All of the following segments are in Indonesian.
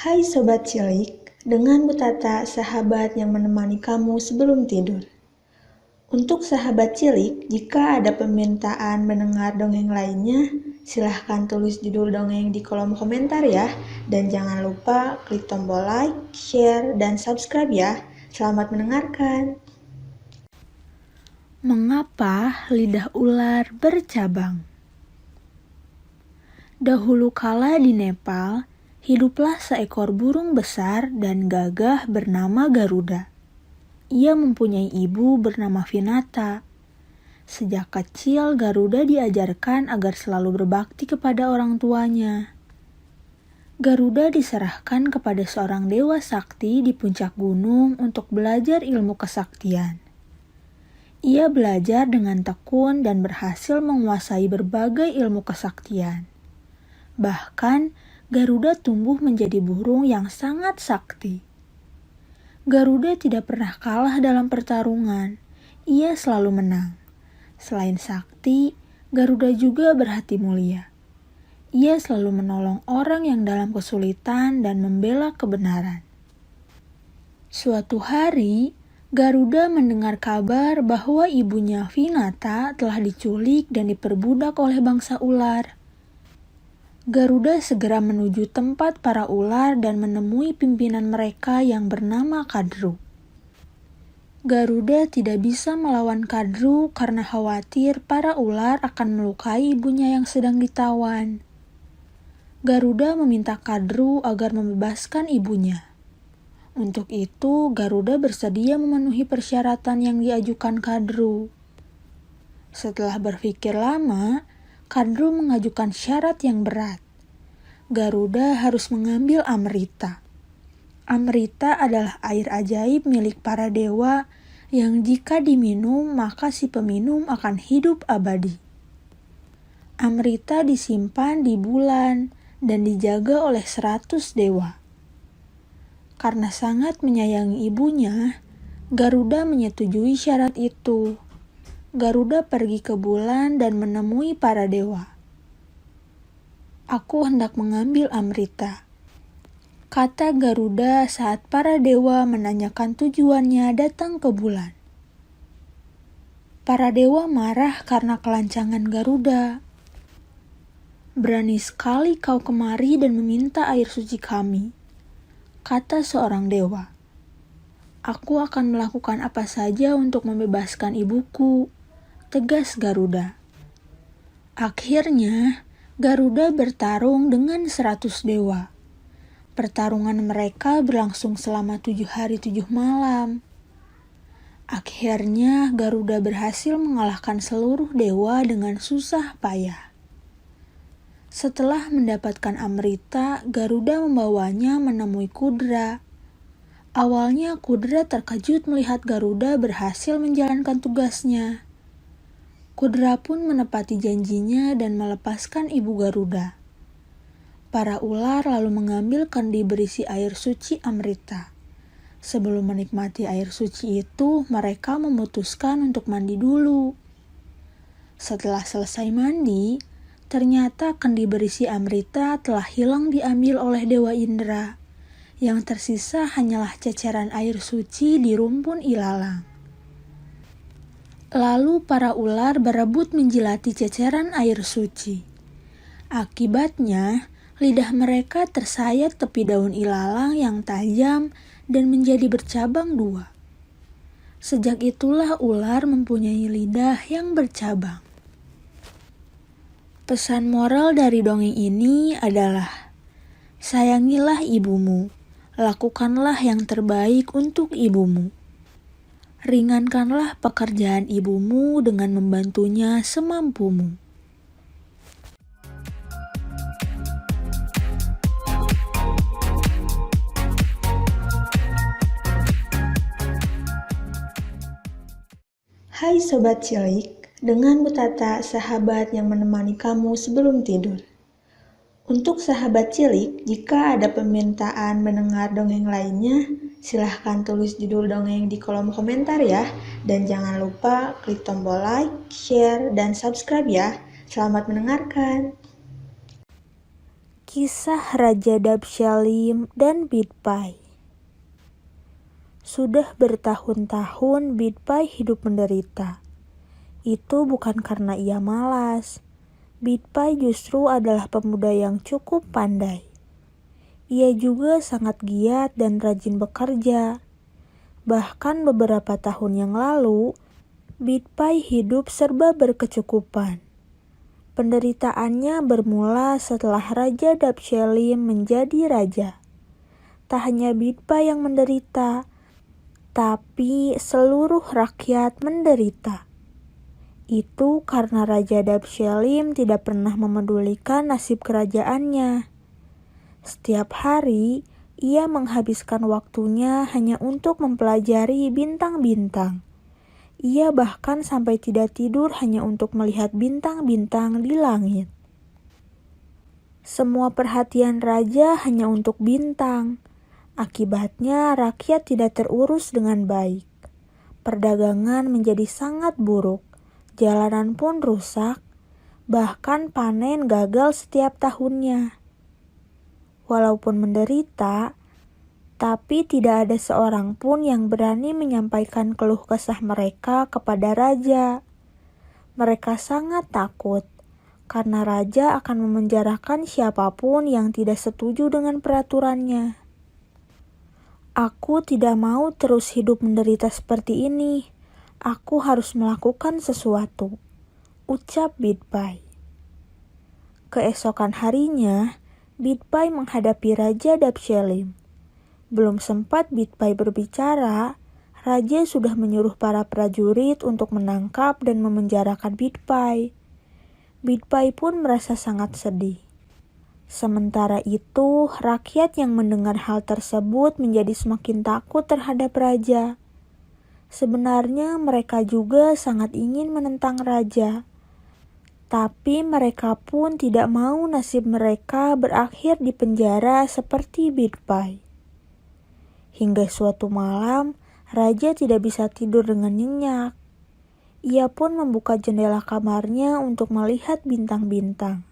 Hai Sobat Cilik, dengan Bu Tata, sahabat yang menemani kamu sebelum tidur. Untuk sahabat cilik, jika ada permintaan mendengar dongeng lainnya, silahkan tulis judul dongeng di kolom komentar ya. Dan jangan lupa klik tombol like, share, dan subscribe ya. Selamat mendengarkan. Mengapa lidah ular bercabang? Dahulu kala di Nepal, hiduplah seekor burung besar dan gagah bernama Garuda. Ia mempunyai ibu bernama Vinata. Sejak kecil, Garuda diajarkan agar selalu berbakti kepada orang tuanya. Garuda diserahkan kepada seorang dewa sakti di puncak gunung untuk belajar ilmu kesaktian. Ia belajar dengan tekun dan berhasil menguasai berbagai ilmu kesaktian. Bahkan, Garuda tumbuh menjadi burung yang sangat sakti. Garuda tidak pernah kalah dalam pertarungan. Ia selalu menang. Selain sakti, Garuda juga berhati mulia. Ia selalu menolong orang yang dalam kesulitan dan membela kebenaran. Suatu hari, Garuda mendengar kabar bahwa ibunya Vinata telah diculik dan diperbudak oleh bangsa ular. Garuda segera menuju tempat para ular dan menemui pimpinan mereka yang bernama Kadru. Garuda tidak bisa melawan Kadru karena khawatir para ular akan melukai ibunya yang sedang ditawan. Garuda meminta Kadru agar membebaskan ibunya. Untuk itu, Garuda bersedia memenuhi persyaratan yang diajukan Kadru. Setelah berpikir lama, Kadru mengajukan syarat yang berat. Garuda harus mengambil Amrita. Amrita adalah air ajaib milik para dewa yang jika diminum maka si peminum akan hidup abadi. Amrita disimpan di bulan dan dijaga oleh 100 dewa. Karena sangat menyayangi ibunya, Garuda menyetujui syarat itu. Garuda pergi ke bulan dan menemui para dewa. "Aku hendak mengambil Amrita," kata Garuda saat para dewa menanyakan tujuannya datang ke bulan. Para dewa marah karena kelancangan Garuda. "Berani sekali kau kemari dan meminta air suci kami," kata seorang dewa. "Aku akan melakukan apa saja untuk membebaskan ibuku," tegas Garuda. Akhirnya, Garuda bertarung dengan 100 dewa. Pertarungan mereka berlangsung selama 7 hari 7 malam. Akhirnya, Garuda berhasil mengalahkan seluruh dewa dengan susah payah. Setelah mendapatkan Amrita, Garuda membawanya menemui Kudra. Awalnya Kudra terkejut melihat Garuda berhasil menjalankan tugasnya. Kudra pun menepati janjinya dan melepaskan ibu Garuda. Para ular lalu mengambil kendi berisi air suci Amrita. Sebelum menikmati air suci itu, mereka memutuskan untuk mandi dulu. Setelah selesai mandi, ternyata kendi berisi Amrita telah hilang diambil oleh Dewa Indra. Yang tersisa hanyalah ceceran air suci di rumpun ilalang. Lalu para ular berebut menjilati ceceran air suci. Akibatnya, lidah mereka tersayat tepi daun ilalang yang tajam dan menjadi bercabang 2. Sejak itulah ular mempunyai lidah yang bercabang. Pesan moral dari dongeng ini adalah, sayangilah ibumu, lakukanlah yang terbaik untuk ibumu. Ringankanlah pekerjaan ibumu dengan membantunya semampumu. Hai Sobat Cilik, dengan Bu Tata, sahabat yang menemani kamu sebelum tidur. Untuk sahabat cilik, jika ada permintaan mendengar dongeng lainnya, silahkan tulis judul dongeng di kolom komentar ya. Dan jangan lupa klik tombol like, share, dan subscribe ya. Selamat mendengarkan. Kisah Raja Dabsyalim dan Bidpai. Sudah bertahun-tahun Bidpai hidup menderita. Itu bukan karena ia malas. Bidpai justru adalah pemuda yang cukup pandai. Ia juga sangat giat dan rajin bekerja. Bahkan beberapa tahun yang lalu, Bidpai hidup serba berkecukupan. Penderitaannya bermula setelah Raja Dabsyalim menjadi raja. Tak hanya Bidpai yang menderita, tapi seluruh rakyat menderita. Itu karena Raja Dabsyalim tidak pernah memedulikan nasib kerajaannya. Setiap hari, ia menghabiskan waktunya hanya untuk mempelajari bintang-bintang. Ia bahkan sampai tidak tidur hanya untuk melihat bintang-bintang di langit. Semua perhatian raja hanya untuk bintang. Akibatnya rakyat tidak terurus dengan baik. Perdagangan menjadi sangat buruk. Jalanan pun rusak. Bahkan panen gagal setiap tahunnya. Walaupun menderita, tapi tidak ada seorang pun yang berani menyampaikan keluh kesah mereka kepada raja. Mereka sangat takut, karena raja akan memenjarakan siapapun yang tidak setuju dengan peraturannya. Aku tidak mau terus hidup menderita seperti ini. Aku harus melakukan sesuatu, ucap Bidpai. Keesokan harinya, Bidpai menghadapi Raja Dabsyalim. Belum sempat Bidpai berbicara, raja sudah menyuruh para prajurit untuk menangkap dan memenjarakan Bidpai. Bidpai pun merasa sangat sedih. Sementara itu, rakyat yang mendengar hal tersebut menjadi semakin takut terhadap raja. Sebenarnya mereka juga sangat ingin menentang raja. Tapi mereka pun tidak mau nasib mereka berakhir di penjara seperti Bidpai. Hingga suatu malam, raja tidak bisa tidur dengan nyenyak. Ia pun membuka jendela kamarnya untuk melihat bintang-bintang.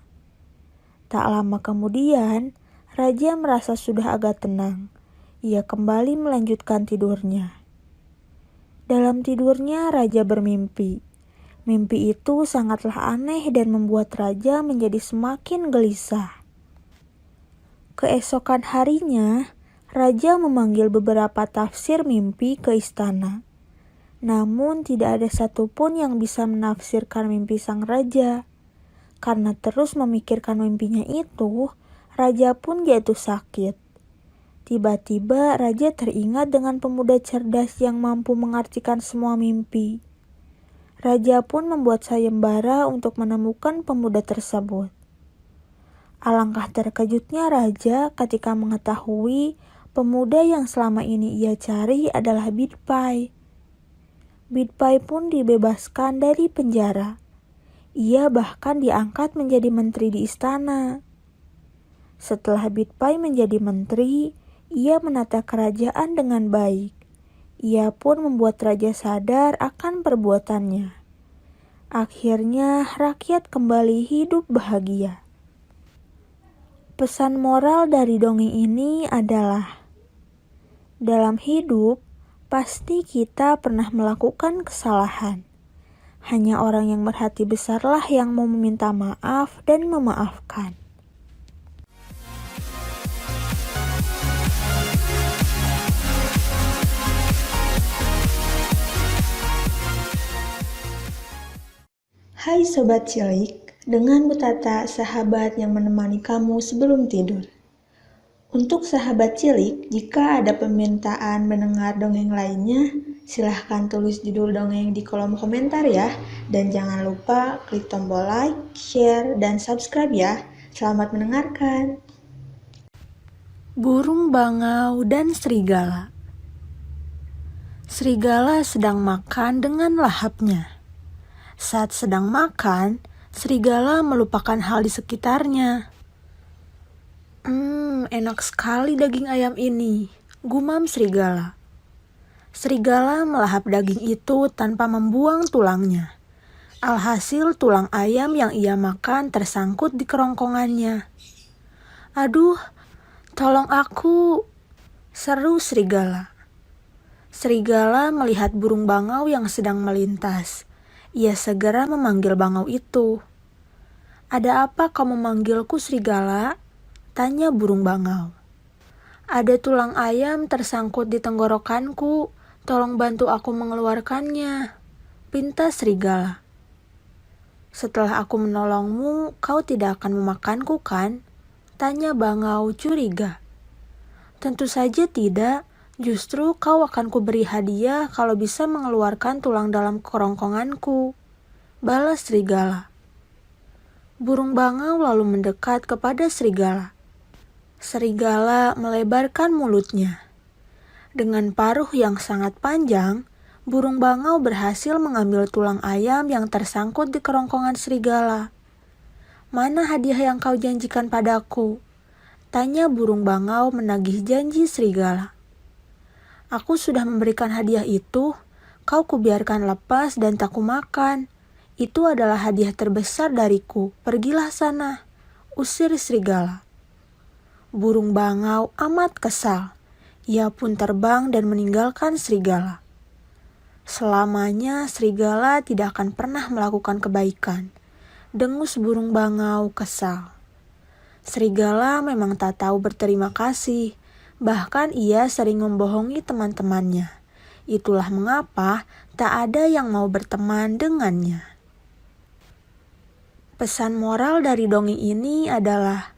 Tak lama kemudian, raja merasa sudah agak tenang. Ia kembali melanjutkan tidurnya. Dalam tidurnya, raja bermimpi. Mimpi itu sangatlah aneh dan membuat raja menjadi semakin gelisah. Keesokan harinya, raja memanggil beberapa tafsir mimpi ke istana. Namun tidak ada satupun yang bisa menafsirkan mimpi sang raja. Karena terus memikirkan mimpinya itu, raja pun jatuh sakit. Tiba-tiba raja teringat dengan pemuda cerdas yang mampu mengartikan semua mimpi. Raja pun membuat sayembara untuk menemukan pemuda tersebut. Alangkah terkejutnya raja ketika mengetahui pemuda yang selama ini ia cari adalah Bidpai. Bidpai pun dibebaskan dari penjara. Ia bahkan diangkat menjadi menteri di istana. Setelah Bidpai menjadi menteri, ia menata kerajaan dengan baik. Ia pun membuat raja sadar akan perbuatannya. Akhirnya rakyat kembali hidup bahagia. Pesan moral dari dongeng ini adalah, dalam hidup, pasti kita pernah melakukan kesalahan. Hanya orang yang berhati besarlah yang mau meminta maaf dan memaafkan. Hai Sobat Cilik, dengan Bu Tata, sahabat yang menemani kamu sebelum tidur. Untuk sahabat cilik, jika ada permintaan mendengar dongeng lainnya, silahkan tulis judul dongeng di kolom komentar ya. Dan jangan lupa klik tombol like, share, dan subscribe ya. Selamat mendengarkan. Burung bangau dan serigala. Serigala sedang makan dengan lahapnya. Saat sedang makan, serigala melupakan hal di sekitarnya. Enak sekali daging ayam ini, gumam serigala. Serigala melahap daging itu tanpa membuang tulangnya. Alhasil tulang ayam yang ia makan tersangkut di kerongkongannya. "Aduh, tolong aku!" seru serigala. Serigala melihat burung bangau yang sedang melintas. Ia segera memanggil bangau itu. "Ada apa kau memanggilku, serigala?" tanya burung bangau. "Ada tulang ayam tersangkut di tenggorokanku. Tolong bantu aku mengeluarkannya," pinta serigala. "Setelah aku menolongmu, kau tidak akan memakanku, kan?" tanya bangau curiga. "Tentu saja tidak. Justru kau akan kuberi hadiah kalau bisa mengeluarkan tulang dalam kerongkonganku," balas serigala. Burung bangau lalu mendekat kepada serigala. Serigala melebarkan mulutnya. Dengan paruh yang sangat panjang, burung bangau berhasil mengambil tulang ayam yang tersangkut di kerongkongan serigala. "Mana hadiah yang kau janjikan padaku?" tanya burung bangau menagih janji serigala. "Aku sudah memberikan hadiah itu, kau kubiarkan lepas dan tak kumakan. Itu adalah hadiah terbesar dariku, pergilah sana," usir serigala. Burung bangau amat kesal. Ia pun terbang dan meninggalkan serigala. Selamanya serigala tidak akan pernah melakukan kebaikan. Dengus burung bangau kesal. Serigala memang tak tahu berterima kasih. Bahkan ia sering membohongi teman-temannya. Itulah mengapa tak ada yang mau berteman dengannya. Pesan moral dari dongeng ini adalah,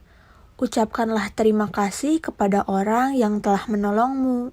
ucapkanlah terima kasih kepada orang yang telah menolongmu.